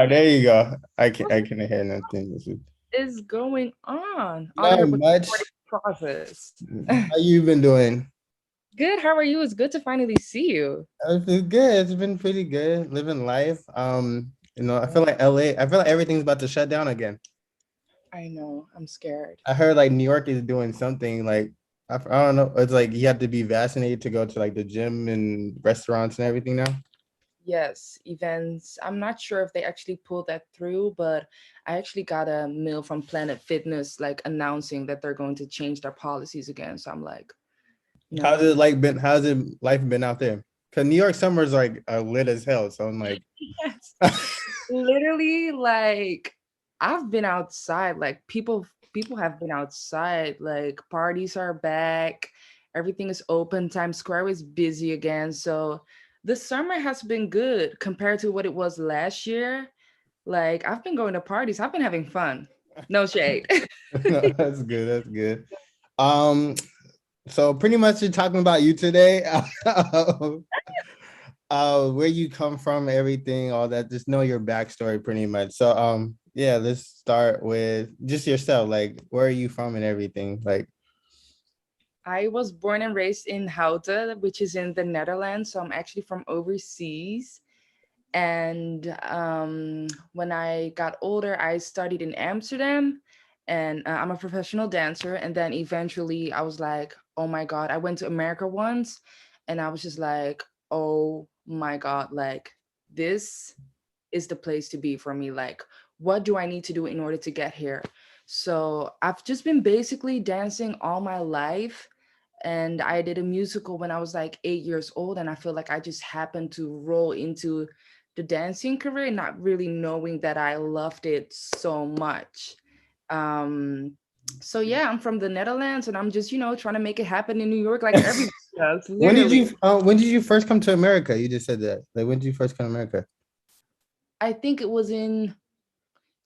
Oh, there you go. I can hear nothing. Is going on Not your much. recording process? How you been doing? Good. How are you? It's good to finally see you. It's been good. It's been pretty good. Living life. I feel like LA. I feel like everything's about to shut down again. I know. I'm scared. I heard like New York is doing something like I don't know. It's like you have to be vaccinated to go to like the gym and restaurants and everything now. Yes, events. I'm not sure if they actually pulled that through, but I actually got a mail from Planet Fitness like announcing that they're going to change their policies again. So I'm like, How's no. it like been? How's it life been out there? Cause New York summers like are lit as hell. So I'm like, Yes. Literally, like I've been outside. Like people have been outside. Like parties are back. Everything is open. Times Square is busy again. So the summer has been good compared to what it was last year. Like I've been going to parties. I've been having fun. No shade. no, that's good. That's good. Um, so pretty much you're talking about you today. Where you come from, everything, all that. Just know your backstory pretty much. So yeah, let's start with just yourself. Like, where are you from and everything? Like, I was born and raised in Houten, which is in the Netherlands. So I'm actually from overseas. And when I got older, I studied in Amsterdam, and I'm a professional dancer. And then eventually I was like, oh my God, I went to America once, and I was just like, oh my God, like this is the place to be for me. Like, what do I need to do in order to get here? So I've just been basically dancing all my life. And I did a musical when I was like 8 years old. And I feel like I just happened to roll into the dancing career, not really knowing that I loved it so much. Um, so yeah, I'm from the Netherlands, and I'm just, trying to make it happen in New York like everybody does, literally. when did you first come to America? You just said that. Like, when did you first come to America? I think it was in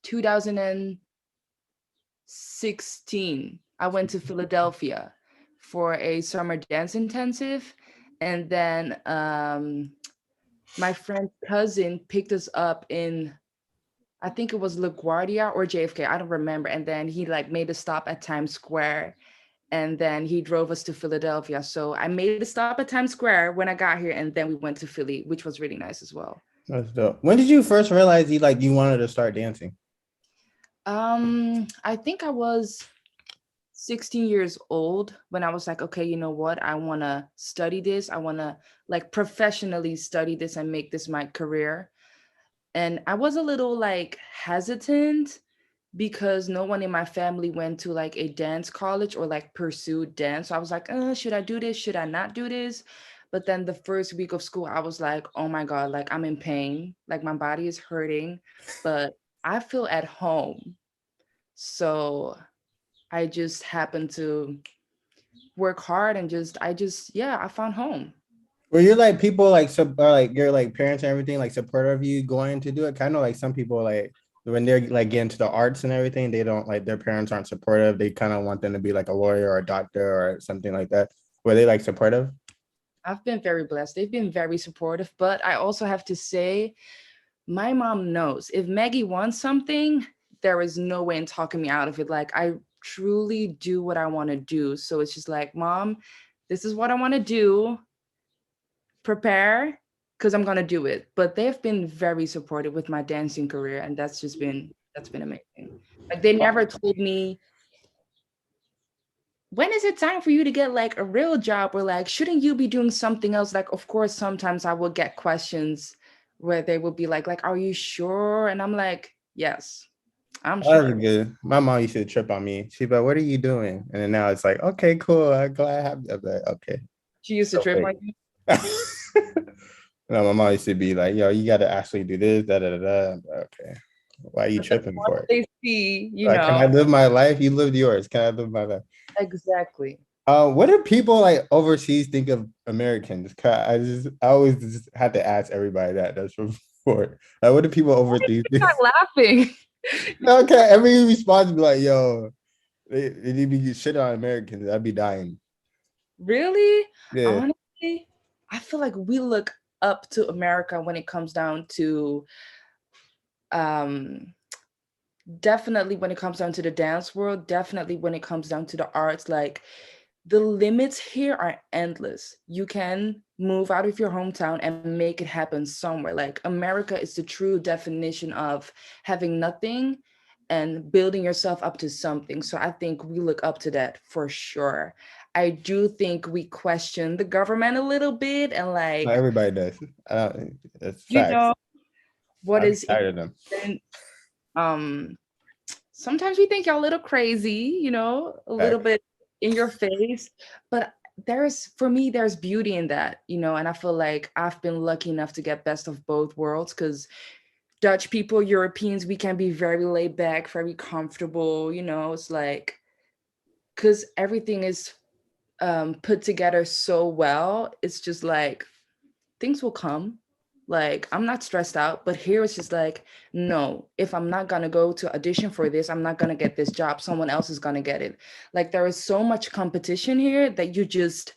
2016. I went to Philadelphia for a summer dance intensive. And then my friend's cousin picked us up in, I think it was LaGuardia or JFK. I don't remember. And then he like made a stop at Times Square, and then he drove us to Philadelphia. So I made a stop at Times Square when I got here, and then we went to Philly, which was really nice as well. That's dope. When did you first realize you wanted to start dancing? I think I was 16 years old when I was like, okay, you know what? I want to study this. I want to like professionally study this and make this my career. And I was a little like hesitant because no one in my family went to like a dance college or like pursued dance. So I was like, should I do this? Should I not do this? But then the first week of school, I was like, oh my God, like I'm in pain. Like my body is hurting, but I feel at home. So I just happened to work hard and yeah, I found home. Were you like people like sub or like your like parents and everything like supportive of you going to do it? Kind of like some people like when they're like getting to the arts and everything, they don't like their parents aren't supportive. They kind of want them to be like a lawyer or a doctor or something like that. Were they like supportive? I've been very blessed. They've been very supportive, but I also have to say, my mom knows if Maggie wants something, there is no way in talking me out of it. Like, I truly do what I want to do. So it's just like, Mom, this is what I want to do. Prepare, because I'm going to do it. But they've been very supportive with my dancing career. And that's been amazing. Like, they never told me, when is it time for you to get like a real job, or like shouldn't you be doing something else? Like, of course sometimes I will get questions where they will be like, are you sure? And I'm like, yes, I'm Oh, that's sure. good. My mom used to trip on me. She'd be like, "What are you doing?" And then now it's like, "Okay, cool. I'm glad I have." I'm like, "Okay." She used to So trip fake. on you. No, my mom used to be like, "Yo, you got to actually do this, da da da da." I'm like, okay, why are you But then tripping once for it? they see, Like, can I live my life? You lived yours. Can I live my life? exactly. What do people like overseas think of Americans? 'Cause I always just had to ask everybody that. That's from before. Like, what do people Why do overseas you think? start laughing? Okay, every response be like, "Yo, they need to get shit on Americans. I'd be dying." Really? Yeah. Honestly, I feel like we look up to America when it comes down to um definitely when it comes down to the dance world, definitely when it comes down to the arts, like the limits here are endless. You can move out of your hometown and make it happen somewhere. Like America is the true definition of having nothing and building yourself up to something. So I think we look up to that for sure. I do think we question the government a little bit and Not like, everybody does. It's you facts. know, what I'm is tired of them. important. Um, Sometimes we think y'all a little crazy, a little Facts. bit in your face, but for me, there's beauty in that, and I feel like I've been lucky enough to get best of both worlds because Dutch people, Europeans, we can be very laid back, very comfortable, it's like, because everything is put together so well, it's just like things will come. Like, I'm not stressed out, but here it's just like, no, if I'm not gonna go to audition for this, I'm not gonna get this job. Someone else is gonna get it. Like, there is so much competition here that you just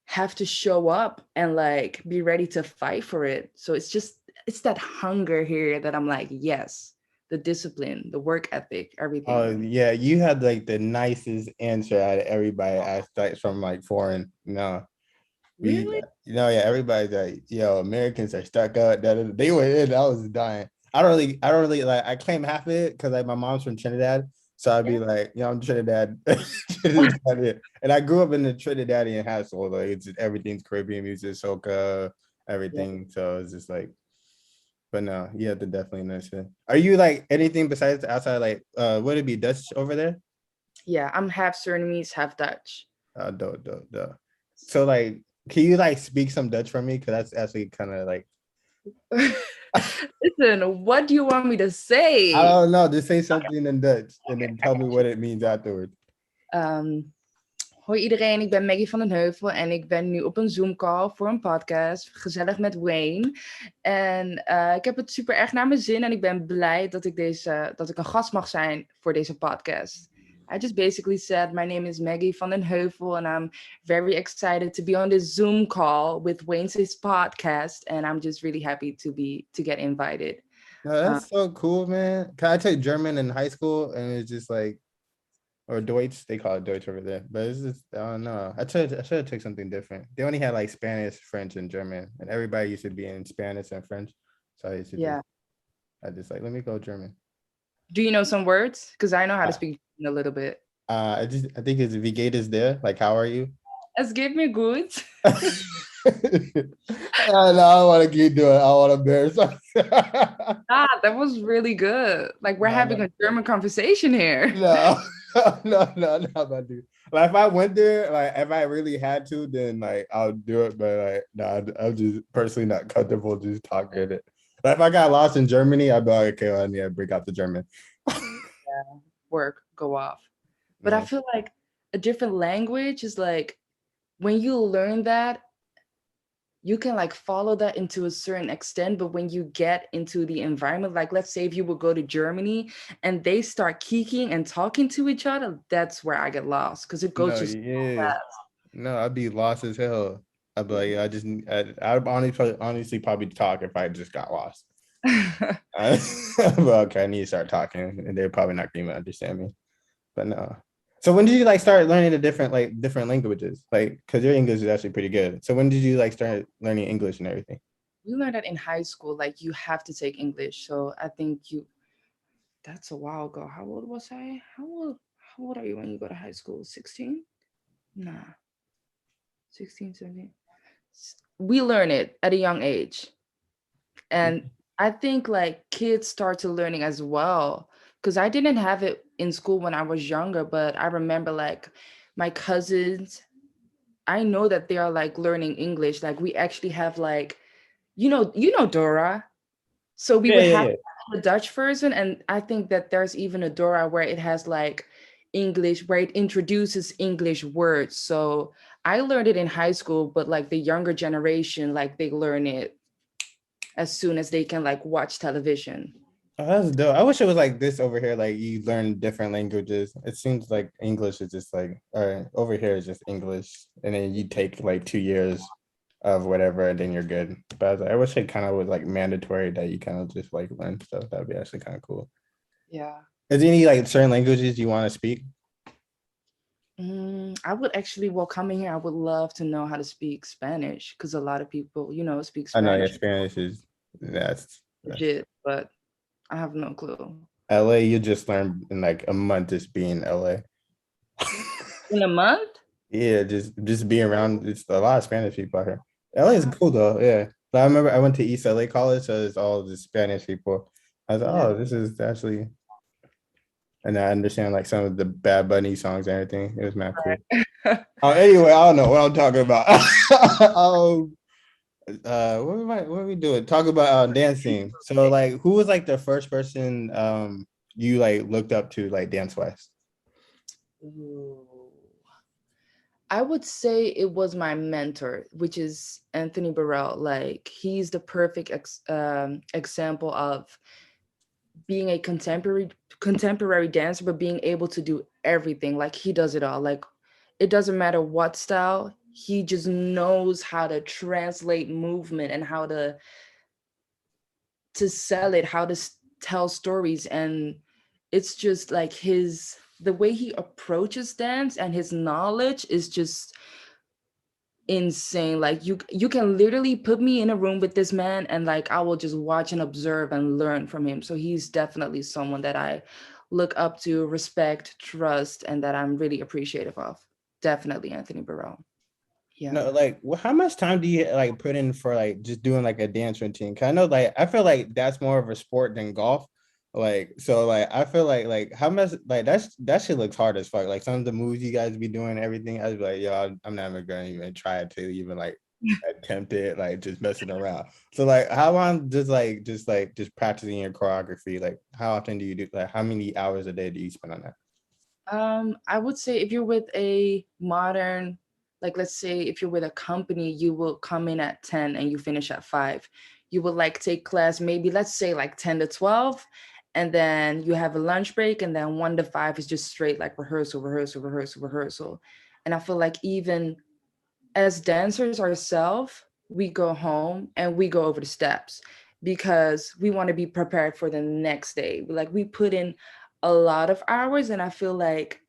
have to show up and like be ready to fight for it. So it's that hunger here that I'm like, yes, the discipline, the work ethic, Oh everything. yeah, you had like the nicest answer out of everybody asked like from like foreign. No, we, Really? yeah, everybody's like, yo, Americans are stuck up. They were in. I was dying. I don't really like. I claim half of it because like my mom's from Trinidad, so I'd be Yeah. like, I'm Trinidad, Trinidad, and I grew up in the Trinidadian household. Like it's just, everything's Caribbean music, soca, Yeah. everything. So it's just like, but no, you have to definitely know shit. Are you like anything besides outside? Like, would it be Dutch over there? Yeah, I'm half Surinamese, half Dutch. Dope. So like, can you like speak some Dutch for me? Because that's actually kind of like, Listen, what do you want me to I say? don't know. Just say something in Dutch and then tell me what it means afterwards. Hoi iedereen, ik ben Maggy van den Heuvel en ik ben nu op een Zoom-call voor een podcast, gezellig met Wayne. En ik heb het super erg naar mijn zin en ik ben blij dat ik een gast mag zijn voor deze podcast. I just basically said my name is Maggy van den Heuvel and I'm very excited to be on this Zoom call with Wayne's podcast and I'm just really happy to get invited. No, that's so cool, man. Can I took German in high school and it's just like, or Deutsch, they call it Deutsch over there, but it's just, I don't know. I should have took something different. They only had like Spanish, French, and German, and everybody used to be in Spanish and French. So Yeah. I just like, let me go German. Do you know some words? Because I know how to Uh, speak German a little bit. I think it's Wie geht es there? Like, how are you? Es geht mir gut. No, I don't want to keep doing it. I want to embarrass That was really good. Like we're no, having a German conversation here. no, no, my dude. Like if I went there, like if I really had to, then like I'll do it. But like, no, I'm just personally not comfortable just talking it. But if I got lost in Germany, I'd be like, okay, well, I need to break out the German. Work, go off. But I No, feel like a different language is like when you learn that, you can like follow that into a certain extent. But when you get into the environment, like let's say if you would go to Germany and they start kicking and talking to each other, that's where I get lost because it goes no, just yeah, no, I'd be lost as hell. I'd be like, yeah, I'd honestly probably talk if I just got lost. fast. Well, okay, I need to start talking, and they're probably not going to understand me. But no. So when did you like start learning the different languages? Like, because your English is actually pretty good. So when did you like start learning English and everything? We learned that in high school, like you have to take English. So I think that's a while ago. How old was I? How old are you when you go to high school? 16? Nah, 16, 17. We learn it at a young age. And I think like kids start to learning as well. Because I didn't have it in school when I was younger, but I remember like my cousins, I know that they are like learning English. Like we actually have like, Dora. So we Yeah, would yeah, have yeah. the Dutch version, and I think that there's even a Dora where it has like English, where it introduces English words. So I learned it in high school, but like the younger generation, like they learn it as soon as they can like watch television. Oh, that's dope. I wish it was like this over here. Like you learn different languages. It seems like English is just like, all right, over here is just English, and then you take like 2 years of whatever, and then you're good. But I was like, I wish it kind of was like mandatory that you kind of just like learn stuff. That'd be actually kind of cool. Yeah. Is there any like certain languages you want to speak? I would actually, while coming here, I would love to know how to speak Spanish because a lot of people, speak I know, yeah, Spanish Spanish is that's legit, but I have no clue. LA. You just learn in like a month just being in LA. In a month? Yeah, just being around. It's a lot of Spanish people out here. LA is Wow. cool though. Yeah, but I remember I went to East LA College, so it's all the Spanish people. I was like, Yeah. oh, this is actually, and I understand like some of the Bad Bunny songs and everything. It was mad cool. Anyway, I don't know what I'm talking about. What are we doing? Talk about dancing. So like, who was like the first person you like looked up to like dance wise? Ooh. I would say it was my mentor, which is Anthony Burrell. Like he's the perfect example of being a contemporary dancer, but being able to do everything. Like he does it all. Like it doesn't matter what style, he just knows how to translate movement and how to sell it, how to tell stories. And it's just like the way he approaches dance and his knowledge is just insane. Like you can literally put me in a room with this man and like I will just watch and observe and learn from him. So he's definitely someone that I look up to, respect, trust, and that I'm really appreciative of. Definitely Anthony Burrell. Yeah. No, like, how much time do you like put in for like just doing like a dance routine? Cause I know, like, I feel like that's more of a sport than golf. Like, so, like, I feel like how much like that shit looks hard as fuck. Like some of the moves you guys be doing, everything. I'd be like, yo, I'm never gonna even try it to even like attempt it, like just messing around. So, like, how long just practicing your choreography? Like, how often do you do? Like, how many hours a day do you spend on that? I would say if you're with a modern, like let's say if you're with a company, you will come in at 10 and you finish at 5. You will like take class maybe let's say like 10 to 12, and then you have a lunch break, and then 1 to 5 is just straight like rehearsal, rehearsal, rehearsal, rehearsal. And I feel like even as dancers ourselves, we go home and we go over the steps because we want to be prepared for the next day. Like we put in a lot of hours, and I feel like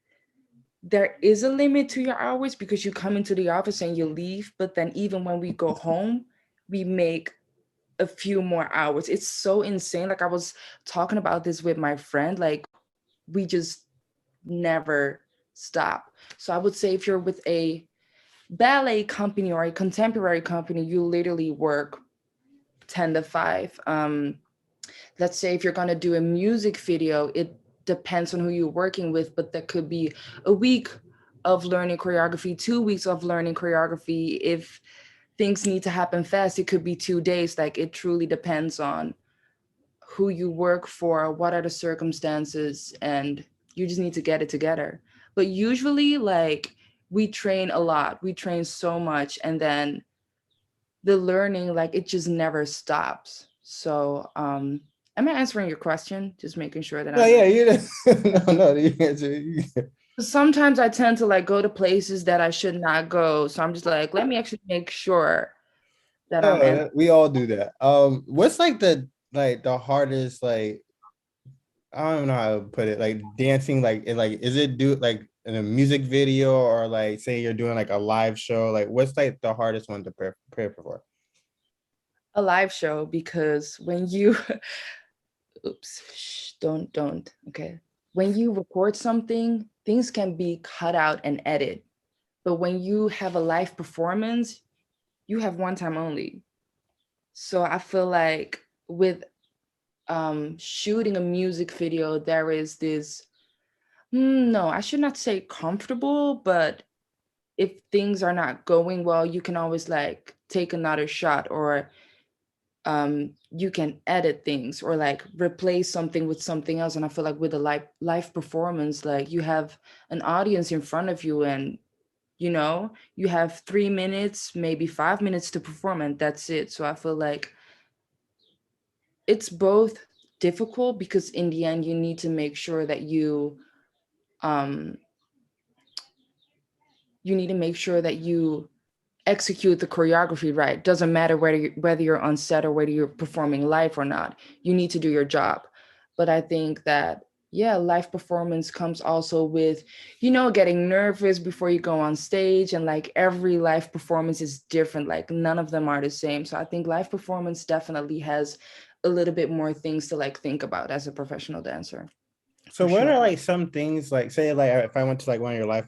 there is a limit to your hours because you come into the office and you leave, but then even when we go home, we make a few more hours. It's so insane. Like I was talking about this with my friend, like we just never stop. So I would say if you're with a ballet company or a contemporary company, you literally work 10 to 5. Let's say if you're going to do a music video, it depends on who you're working with, but that could be a week of learning choreography, 2 weeks of learning choreography. If things need to happen fast, it could be 2 days. Like it truly depends on who you work for, what are the circumstances, and you just need to get it together. But usually, like, we train a lot, we train so much, and then the learning, like, it just never stops. So, am I answering your question? Just making sure that No, I'm. yeah, you no, you answer. Sometimes I tend to like go to places that I should not go. So I'm just like, let me actually make sure that I'm in. We all do that. What's like the hardest like I don't know how to put it like dancing like is it do like in a music video or like say you're doing like a live show like what's like the hardest one to prepare for? A live show because when you oops, don't. Okay. When you record something, things can be cut out and edit. But when you have a live performance, you have one time only. So I feel like with shooting a music video, there is this, no, I should not say comfortable, but if things are not going well, you can always like take another shot, or you can edit things or like replace something with something else. And I feel like with a live performance, like you have an audience in front of you, and you have 3 minutes, maybe 5 minutes to perform, and that's it. So I feel like it's both difficult because in the end you need to make sure that um you need to make sure that you execute the choreography right. Doesn't matter whether you're on set or whether you're performing live or not. You need to do your job. But I think that, yeah, live performance comes also with, getting nervous before you go on stage, and like every live performance is different. Like none of them are the same. So I think live performance definitely has a little bit more things to like think about as a professional dancer, So for what sure. are like some things like say like if I went to like one of your live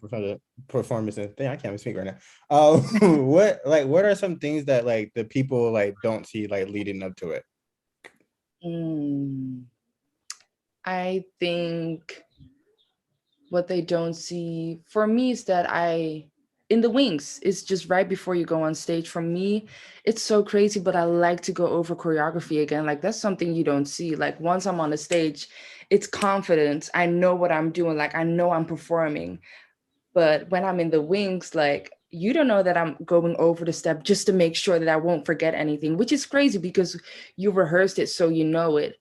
performances, thing I can't even speak right now. What are some things that like the people like don't see like leading up to it? Mm, I think what they don't see for me is that in the wings, it's just right before you go on stage. For me, it's so crazy, but I like to go over choreography again. Like that's something you don't see. Like once I'm on the stage, it's confidence. I know what I'm doing. Like I know I'm performing. But when I'm in the wings, like you don't know that I'm going over the step just to make sure that I won't forget anything, which is crazy because you rehearsed it so you know it.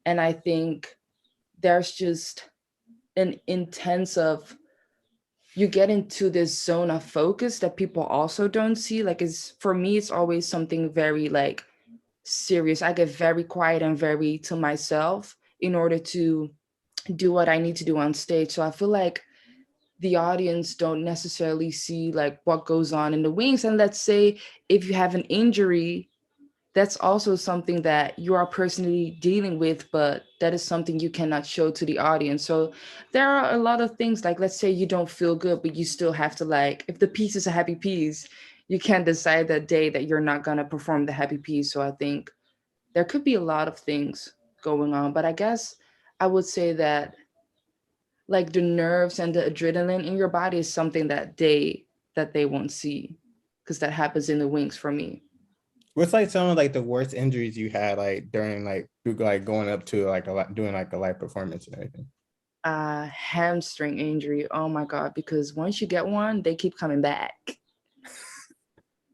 And I think there's just an intense of, you get into this zone of focus that people also don't see. Like it's, for me, it's always something very like serious. I get very quiet and very to myself in order to do what I need to do on stage. So I feel like the audience don't necessarily see like what goes on in the wings. And let's say if you have an injury, that's also something that you are personally dealing with, but that is something you cannot show to the audience. So there are a lot of things, like let's say you don't feel good, but you still have to, like, if the piece is a happy piece, you can't decide that day that you're not going to perform the happy piece. So I think there could be a lot of things going on, but I guess I would say that like the nerves and the adrenaline in your body is something that they won't see, because that happens in the wings for me. What's like some of like the worst injuries you had like during like going up to like a lot doing like a live performance and everything? Hamstring injury. Oh my god! Because once you get one, they keep coming back. You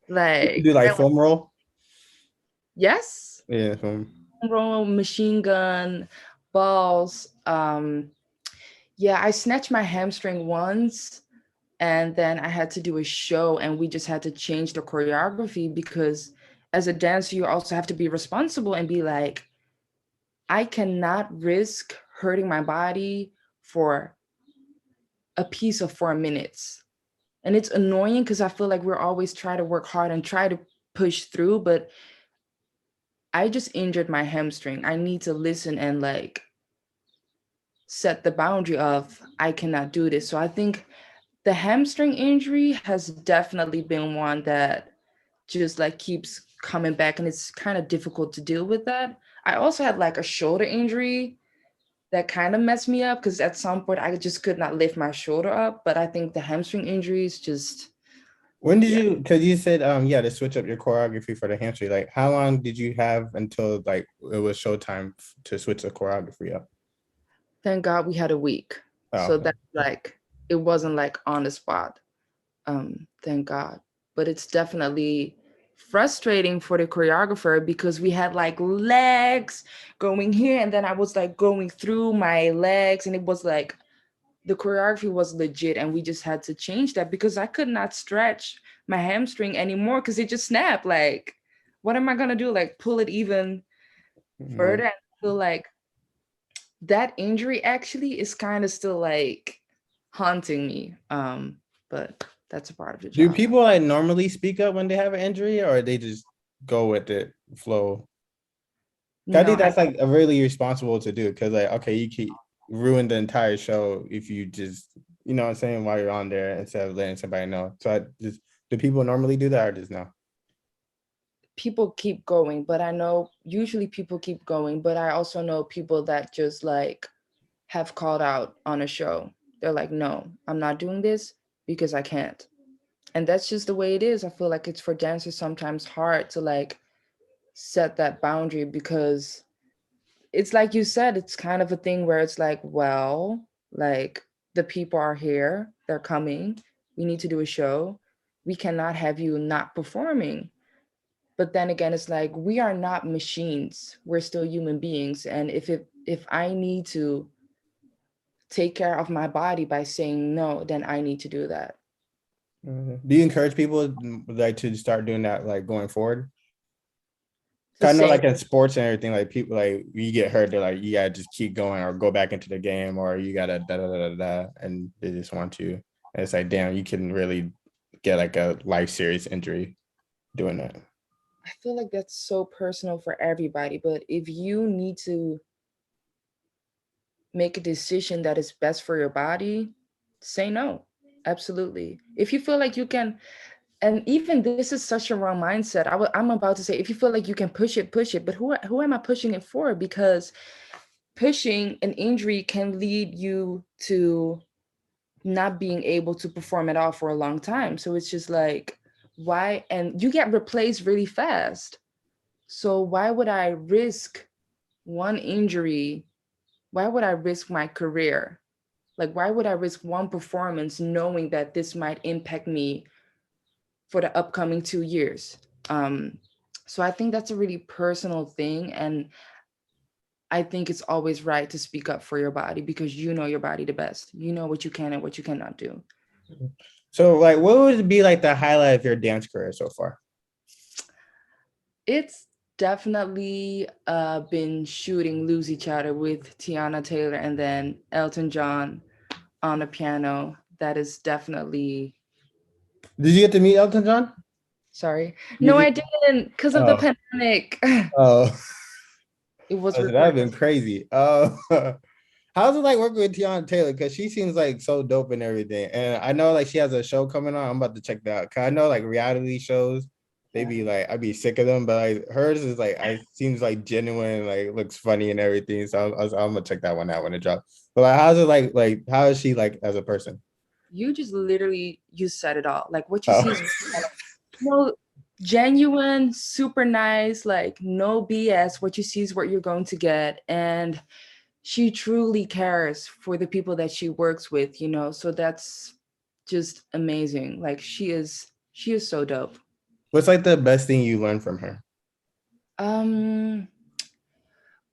Like, do like foam roll? yes, Yeah, foam. roll, machine gun, balls. Yeah, I snatched my hamstring once, and then I had to do a show, and we just had to change the choreography because, as a dancer, you also have to be responsible and be like, I cannot risk hurting my body for a piece of 4 minutes. And it's annoying because I feel like we're always trying to work hard and try to push through, but I just injured my hamstring. I need to listen and like set the boundary of I cannot do this. So I think the hamstring injury has definitely been one that just like keeps coming back, and it's kind of difficult to deal with that. I also had like a shoulder injury that kind of messed me up because at some point I just could not lift my shoulder up. But I think the hamstring injuries just, When did yeah. you, because you said yeah to switch up your choreography for the hamstring, like how long did you have until like it was showtime to switch the choreography up? Thank God we had a week. Oh, So okay. that like it wasn't like on the spot. Thank God. But it's definitely frustrating for the choreographer because we had like legs going here, and then I was like going through my legs, and it was like the choreography was legit, and we just had to change that because I could not stretch my hamstring anymore because it just snapped. Like, what am I gonna do? Like pull it even further? Mhm. And I feel like that injury actually is kind of still like haunting me. But that's a part of the Do job. people like normally speak up when they have an injury, or they just go with it flow? I No, think that's like a really responsible to do because like okay, you keep ruin the entire show if you just what I'm saying while you're on there instead of letting somebody know. So I just do people normally do that or just no? people keep going, but I know usually people keep going, but I also know people that just like have called out on a show. They're like, no, I'm not doing this because I can't. And that's just the way it is. I feel like it's for dancers sometimes hard to like set that boundary because it's like you said, it's kind of a thing where it's like, well, like the people are here, they're coming, we need to do a show. We cannot have you not performing. But then again, it's like we are not machines. We're still human beings. And if I need to take care of my body by saying no, then I need to do that. Do you encourage people like to start doing that like going forward? The Kind of same. like in sports and everything, like people like you get hurt, they're like you gotta just keep going or go back into the game or you gotta da da da da da, and they just want to. And it's like damn, you can really get like a life serious injury doing that. I feel like that's so personal for everybody, but if you need to make a decision that is best for your body, say no. Absolutely. If you feel like you can, and even this is such a wrong mindset. I'm about to say, if you feel like you can push it. But who am I pushing it for? Because pushing an injury can lead you to not being able to perform at all for a long time. So it's just like, why? And you get replaced really fast. So why would I risk one injury? Why would I risk my career? Like, why would I risk one performance knowing that this might impact me for the upcoming 2 years? Um, so I think that's a really personal thing. And I think it's always right to speak up for your body because you know your body the best. You know what you can and what you cannot do. So like what would be like the highlight of your dance career so far? It's definitely been shooting Lucy Chatter with Tiana Taylor and then Elton John on the piano. That is definitely. Did you get to meet Elton John? Sorry. You No, I did. didn't because of the Oh, pandemic. oh, It was that'd have recorded. been crazy. Oh, how's it like working with Tiana Taylor? Because she seems like so dope and everything. And I know like she has a show coming on. I'm about to check that out. Cause I know like reality shows, they Yeah. be like, I'd be sick of them, but like hers is like, I seems like genuine, like looks funny and everything. So I'm gonna check that one out when it drops. But like, how's it like, how is she like as a person? You just literally you said it all. Like what you see Oh, is no genuine, super nice, like no BS. What you see is what you're going to get. And she truly cares for the people that she works with, you know. So that's just amazing. Like she is so dope. what's like the best thing you learned from her? Um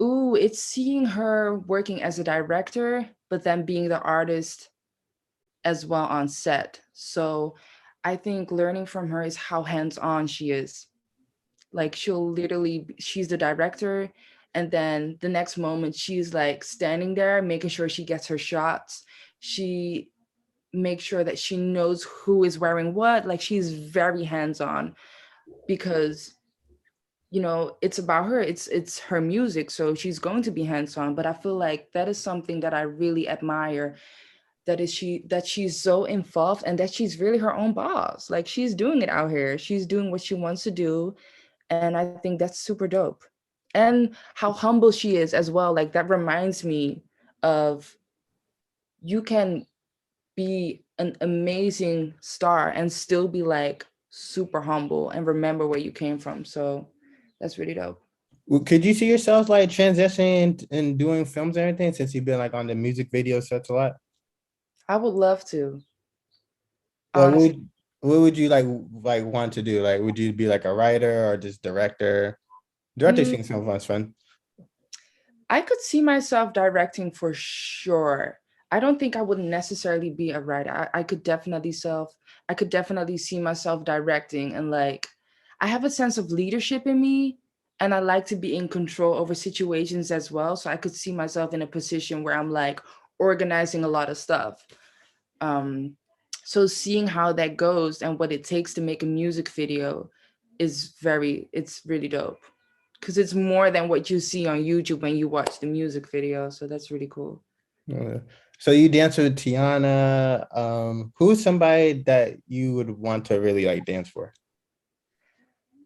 ooh, it's seeing her working as a director, but then being the artist as well on set. So I think learning from her is how hands-on she is. Like she's the director, and then the next moment she's like standing there making sure she gets her shots. She makes sure that she knows who is wearing what. Like she's very hands-on because it's about her. It's her music, so she's going to be hands-on. But I feel like that is something that I really admire, that she's so involved and that she's really her own boss. Like she's doing it out here. She's doing what she wants to do. And I think that's super dope. And how humble she is as well. Like that reminds me of, you can be an amazing star and still be like super humble and remember where you came from. So that's really dope. Could you see yourself like transitioning and doing films and everything since you've been like on the music video sets a lot? I would love to, Like honestly. what would you like want to do? Like would you be like a writer or just director? Director Mm, seems so much fun. I could see myself directing for sure. I don't think I would necessarily be a writer. I could definitely see myself directing, and like I have a sense of leadership in me, and I like to be in control over situations as well. So I could see myself in a position where I'm like organizing a lot of stuff. Um so seeing how that goes and what it takes to make a music video it's really dope because it's more than what you see on YouTube when you watch the music video. So that's really cool. Uh, So you dance with Tiana. Who's somebody that you would want to really like dance for?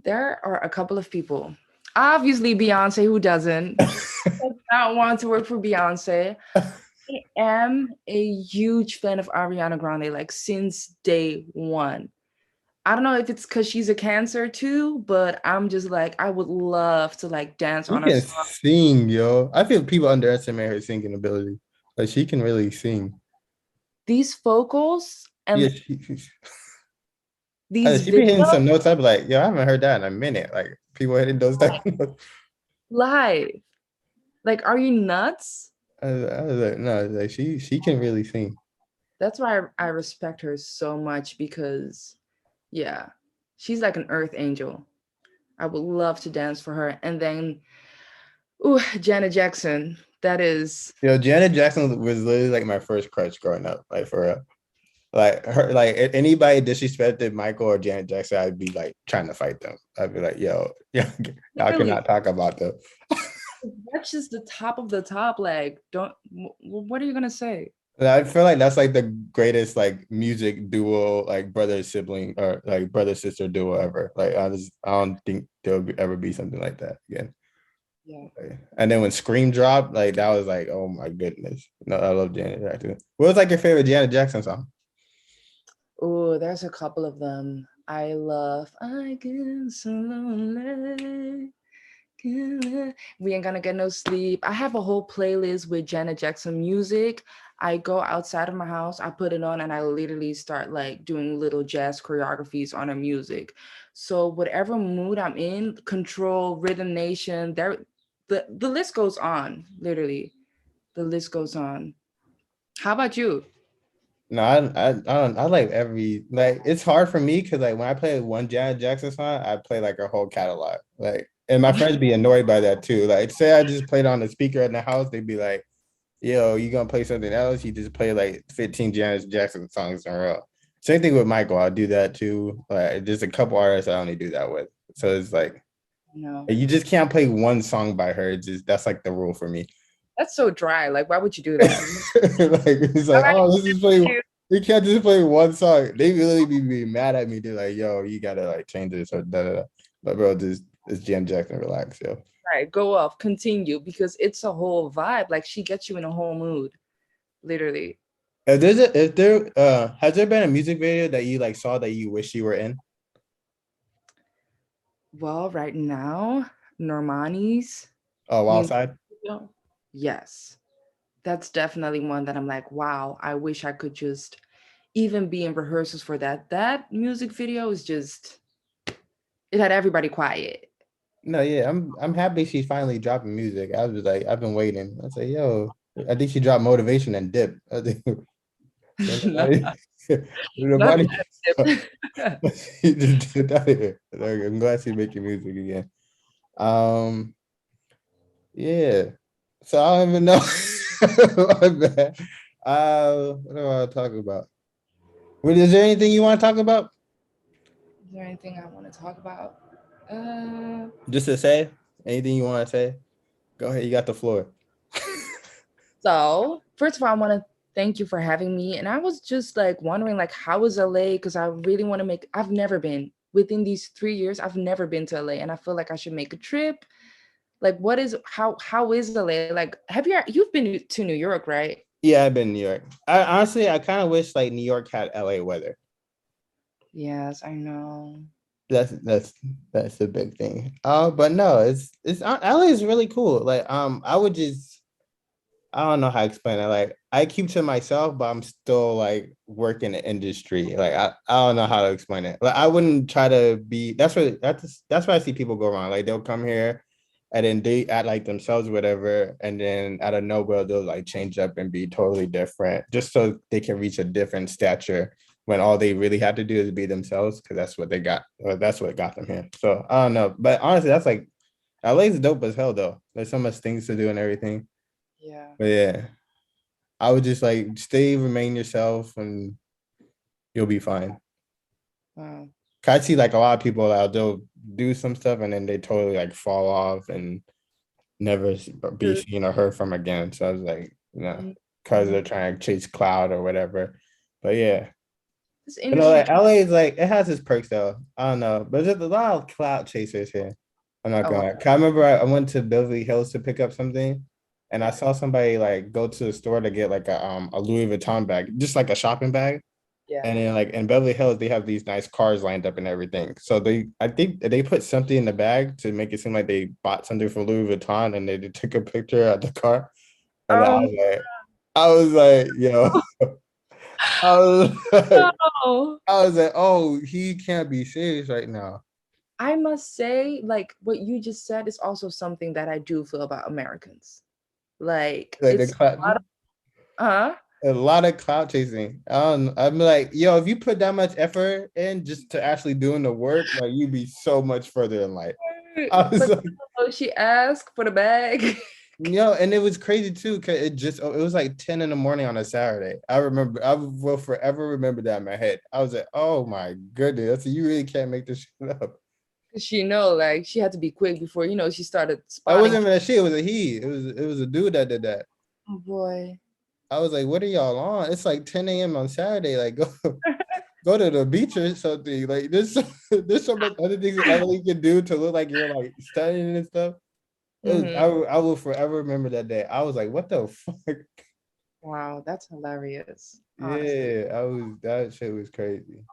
There are a couple of people. Obviously, Beyonce, who doesn't? Does not want to work for Beyonce. I am a huge fan of Ariana Grande, like since day one. I don't know if it's because she's a Cancer too, but I'm just like, I would love to like dance She on her can song. sing, yo. I feel people underestimate her singing ability. Like she can really sing. These vocals Yeah, and these she be hitting videos some notes. I'd be like, yo, I haven't heard that in a minute. Like people hitting those type of notes. live. Like, are you nuts? I was like, no, like she can really sing. That's why I respect her so much because, yeah, she's like an earth angel. I would love to dance for her. And then, ooh, Janet Jackson. That is, Janet Jackson was literally like my first crush growing up, like for real. Like her, like if anybody disrespected Michael or Janet Jackson, I'd be like trying to fight them. I'd be like, yo, yeah, y'all really, cannot talk about them. that's just the top of the top. Like, what are you gonna say? And I feel like that's like the greatest like music duo, like brother sibling or like brother sister duo ever. Like I don't think there'll ever be something like that again. Yeah. Like, and then when Scream dropped, like that was like, oh my goodness. No, I love Janet Jackson. What was like your favorite Janet Jackson song? Oh, there's a couple of them. I love I Get So Lonely. We Ain't Gonna Get No Sleep. I have a whole playlist with Janet Jackson music. I go outside of my house, I put it on, and I literally start like doing little jazz choreographies on her music. So whatever mood I'm in, Control, Rhythm Nation, the list goes on. Literally, the list goes on. How about you? No, I don't I like every like it's hard for me because like when I play one Janet Jackson song, I play like her whole catalog. Like and my friends be annoyed by that too. Like say I just played on the speaker in the house, they'd be like, yo, you gonna play something else? You just play like 15 Janet Jackson songs in a row. Same thing with Michael. I'll do that too. Like just a couple artists I only do that with. So it's like No, you just can't play one song by her. It's just that's like the rule for me. that's so dry. Like, why would you do Like that? it's I like, like oh, this is play. you. You can't just play one song. They really be mad at me. They're like, yo, you gotta like change this or da da da. But bro, just it's Jam Jackson, relax, yo. Right, go off, continue because it's a whole vibe. Like she gets you in a whole mood, literally. If there has there been a music video that you like saw that you wish you were in? Well, right now, Normani's Oh, Wild music Side? video, yes, that's definitely one that I'm like, wow, I wish I could just even be in rehearsals for that. That music video is just, it had everybody quiet. No, yeah, I'm happy she's finally dropping music. I was like, I've been waiting. I say, yo, I think she dropped Motivation and Dip. I think No, nobody, not nobody that. he just did that here. Like, I'm glad she's making music again. Um, yeah. So I don't even know. My bad. What do I want to talk about? Is there anything you want to talk about? Is there anything I want to talk about? Uh, Just to say, anything you want to say? Go ahead, you got the floor. So, first of all, I want to thank you for having me. And I was just like wondering, like, how is LA? Because I really want to make. I've never been within these 3 years. I've never been to LA, and I feel like I should make a trip. Like, what is how is LA? Like, you've been to New York, right? Yeah, I've been in New York. I honestly, I kind of wish like New York had LA weather. Yes, I know. That's a big thing. But no, it's LA is really cool. Like, I would just I don't know how to explain it. Like, I keep to myself, but I'm still like working the industry. Like, I don't know how to explain it. Like, I wouldn't try to be. That's why I see people go wrong. Like, they'll come here, and then they act like themselves, whatever, and then out of nowhere they'll like change up and be totally different, just so they can reach a different stature. When all they really have to do is be themselves, because that's what they got, or that's what got them here. So I don't know, but honestly, that's like LA's dope as hell though. There's so much things to do and everything. Yeah. But yeah, I would just like remain yourself, and you'll be fine. Wow. 'Cause I see like a lot of people that they'll do some stuff and then they totally like fall off and never be seen or heard from again. So I was like, because Mhm. they're trying to chase cloud or whatever. But yeah, This like industry. LA is like it has its perks though. I don't know, but there's a lot of cloud chasers here. I'm not Oh, gonna. 'Cause I remember I went to Beverly Hills to pick up something, and I yeah. saw somebody like go to the store to get like a Louis Vuitton bag, just like a shopping bag. Yeah. And then like in Beverly Hills, they have these nice cars lined up and everything. So I think they put something in the bag to make it seem like they bought something from Louis Vuitton, and they took a picture of the car. And Oh I was like, yo, I was like, no. I was like, oh, he can't be serious right now. I must say, like what you just said is also something that I do feel about Americans. Like Like the it's cloud, a lot of, huh? a lot of clout chasing. I'm like, yo, if you put that much effort in just to actually doing the work, like you'd be so much further in life. I was But like, no, she asked for the bag. yo, and it was crazy too, cause it was like 10 in the morning on a Saturday. I remember, I will forever remember that in my head. I was like, oh my goodness, I said, you really can't make this shit up. She know, like she had to be quick before she started I spotting. wasn't even a she, it was a he. It was a dude that did that. Oh boy. I was like, what are y'all on? It's like 10 a.m. on Saturday. Like go to the beach or something. Like there's so much other things that LA can do to look like you're like studying and stuff. I will forever remember that day. I was like, what the fuck? Wow, that's hilarious. Honestly. Yeah, that shit was crazy.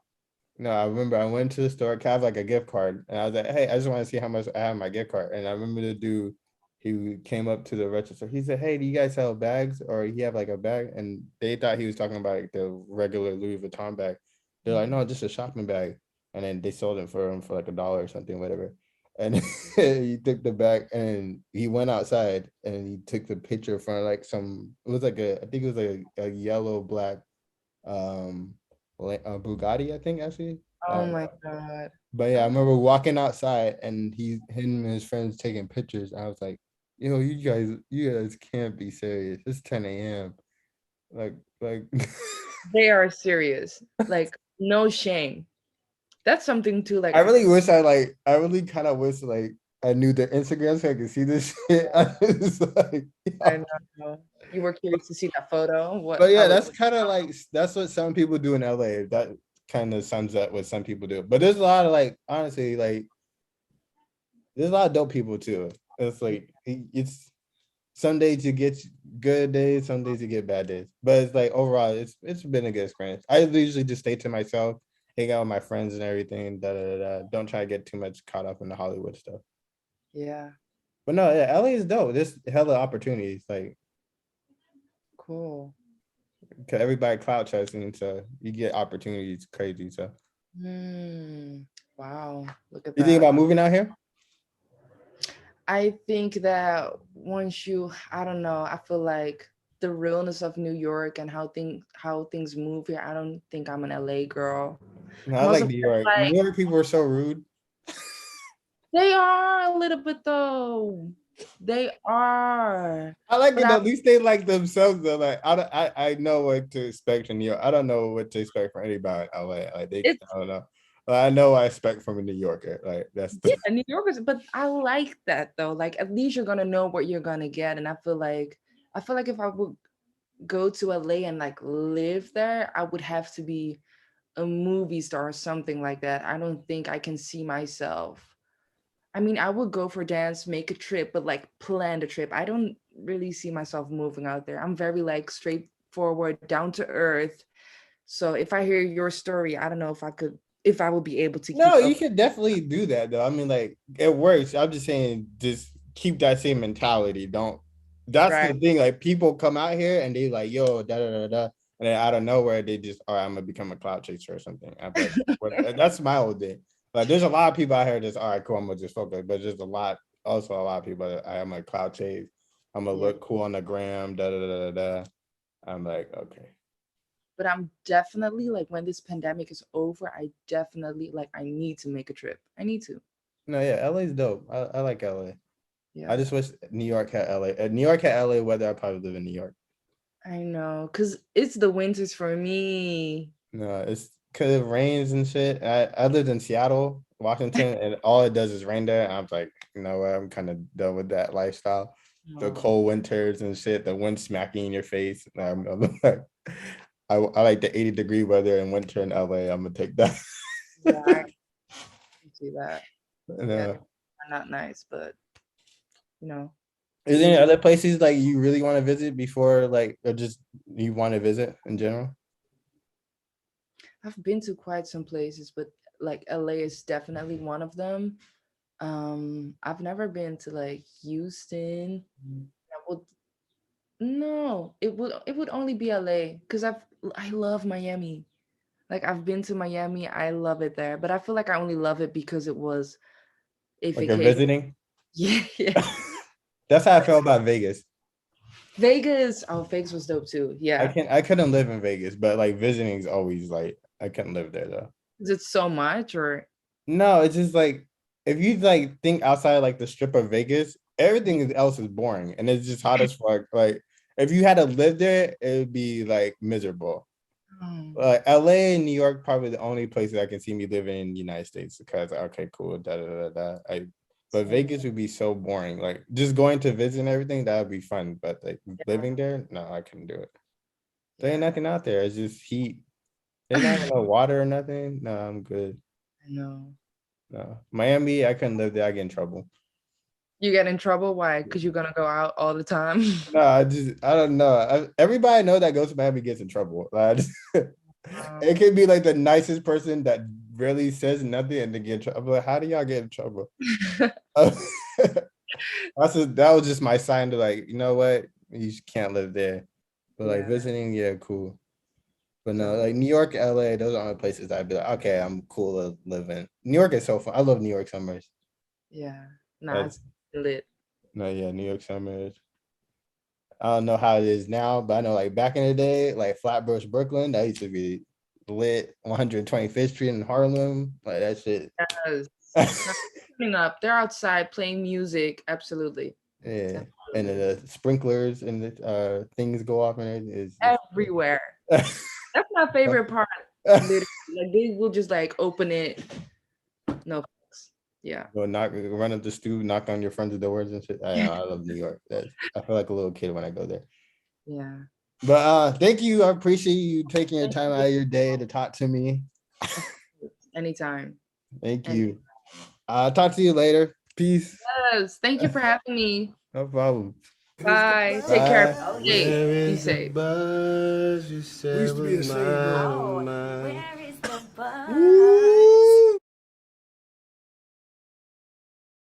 No, I remember I went to the store, I have like a gift card, and I was like, hey, I just want to see how much I have in my gift card. And I remember the dude, he came up to the register. He said, hey, do you guys sell bags? Or he have like a bag? And they thought he was talking about like the regular Louis Vuitton bag. They're like, no, just a shopping bag. And then they sold it for him for like $1 or something, whatever. And he took the bag and he went outside and he took the picture from like it was like I think it was like a yellow black Bugatti, I think actually. Oh my God. But yeah, I remember walking outside and him and his friends taking pictures. I was like, yo, you guys can't be serious. It's 10 a.m. Like They are serious. Like, no shame. That's something to like. I really kind of wish like I knew their Instagram so I could see this shit. I was like, I yo. know. You were curious to see that photo. What? But yeah, How it? that's kind of like that's what some people do in LA. That kind of sums up what some people do. But there's a lot of like honestly, like there's a lot of dope people too. It's like it's some days you get good days, some days you get bad days. But it's like overall, it's been a good experience. I usually just stay to myself, hang out with my friends and everything. Da, da, da, da. Don't try to get too much caught up in the Hollywood stuff. Yeah. But no, yeah, LA is dope. There's hella opportunities. Like Cool. cause everybody cloud chasing, so you get opportunities crazy. So Wow. Look at you think that. about moving out here? I think that I don't know, I feel like the realness of New York and how things move here. I don't think I'm an LA girl. No, I I'm like also New York. like New York people are so rude. they are a little bit though. They are. I like But it though. At least they like themselves though. Like I know what to expect from New York. I don't know what to expect from anybody in LA. Like it's I don't know. But I know what I expect from a New Yorker. Like that's yeah, New Yorkers, but I like that though. Like at least you're gonna know what you're gonna get. And I feel like if I would go to LA and like live there, I would have to be a movie star or something like that. I don't think I can see myself. I mean, I would go for dance, make a trip, but like plan the trip. I don't really see myself moving out there. I'm very like straightforward, down to earth. So if I hear your story, I don't know if I would be able to no, keep you up. could definitely do that though. I mean, like it works. I'm just saying, just keep that same mentality. Don't. That's the Right. thing. Like people come out here and they like, yo, da da da da, and then out of nowhere they just, all right, I'm gonna become a cloud chaser or something. I'm like, that's my whole thing. Like, there's a lot of people out here that's all right, cool. I'm gonna just focus, but there's also a lot of people that I'm a cloud chase. I'm gonna Yeah. look cool on the gram, da da da da da. I'm like, okay, But I'm definitely like when this pandemic is over, I definitely like I need to make a trip. I need to. no, yeah, LA's dope. I like LA. I Yeah. just wish New York had LA. New York had LA weather, I'd probably live in New York. I know, cause it's the winters for me. No, it's because it rains and shit. I lived in Seattle, Washington, and all it does is rain there. And I'm like, you know what? I'm kind of done with that lifestyle. The No. cold winters and shit, the wind smacking in your face. I'm like, I like the 80-degree weather in winter in LA. I'm gonna take that. Yeah, I can see that. Yeah, No. they're not nice, but you know, Is it there any is. other places like you really want to visit before, like, or just you want to visit in general? I've been to quite some places, but like LA is definitely one of them. I've never been to like Houston. I would no, it would only be LA because I love Miami. Like I've been to Miami, I love it there, but I feel like I only love it because it was a Like you're vacation. visiting? Yeah, yeah. That's how I felt about Vegas. Vegas. Oh, Vegas was dope too. Yeah. I couldn't live in Vegas, but like visiting is always like I couldn't live there though. Is it so much or? No, it's just like if you like think outside like the strip of Vegas, everything else is boring and it's just hot as fuck. Like if you had to live there, it would be like miserable. LA and New York probably the only places I can see me living in the United States because okay, cool, da da da da. But Vegas would be so boring. Like just going to visit and everything, that would be fun. But like living there, no, I couldn't do it. There ain't nothing out there. It's just heat. There's not even no water or nothing. No, I'm good. No. No. Miami, I couldn't live there. I get in trouble. You get in trouble? Why? Because you're gonna go out all the time. No, I don't know. Everybody I know that goes to Miami gets in trouble. It could be like the nicest person that really says nothing and they get in trouble. I'm like, how do y'all get in trouble? That was just my sign to like, you know what? You just can't live there. But like visiting, yeah, cool. But no, like New York, LA, those are the places I'd be like, okay, I'm cool to live in. New York is so fun. I love New York summers. Yeah. Nah, it's lit. No, yeah, New York summers. I don't know how it is now, but I know like back in the day, like Flatbush, Brooklyn, that used to be lit. 125th Street in Harlem, like that shit. Yes. Coming up, they're outside playing music. Absolutely. Yeah, and then the sprinklers and the things go off and it is everywhere. That's my favorite part. Literally. Like they will just like open it. No. Yeah. Go run up the stoop, knock on your friends' doors and shit. I love New York. I feel like a little kid when I go there. Yeah. But thank you. I appreciate you taking your time out of your day to talk to me. Anytime. Thank you. I'll talk to you later. Peace. Yes. Thank you for having me. No problem. Bye. Take care. Be safe. We used to be a